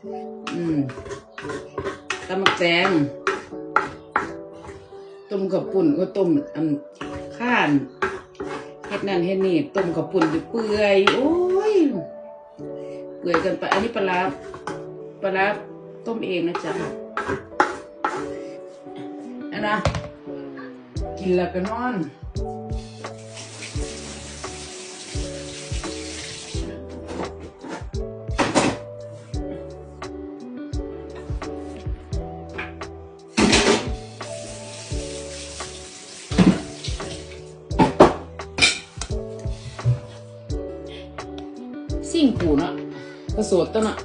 ตำมะแตงต้มข้าวปุ้นก็ต้มข้านเฮ็ดนั่นเฮ็ดนี่ต้มข้าวปุ้นเปื่อยโอ้ยเปื่อยกันไปอันนี้ปลาร้าต้มเองนะจ๊ะอันนะกินแล้วก็นอนสิ่งปูเนาะกระโสดตัวเนาะ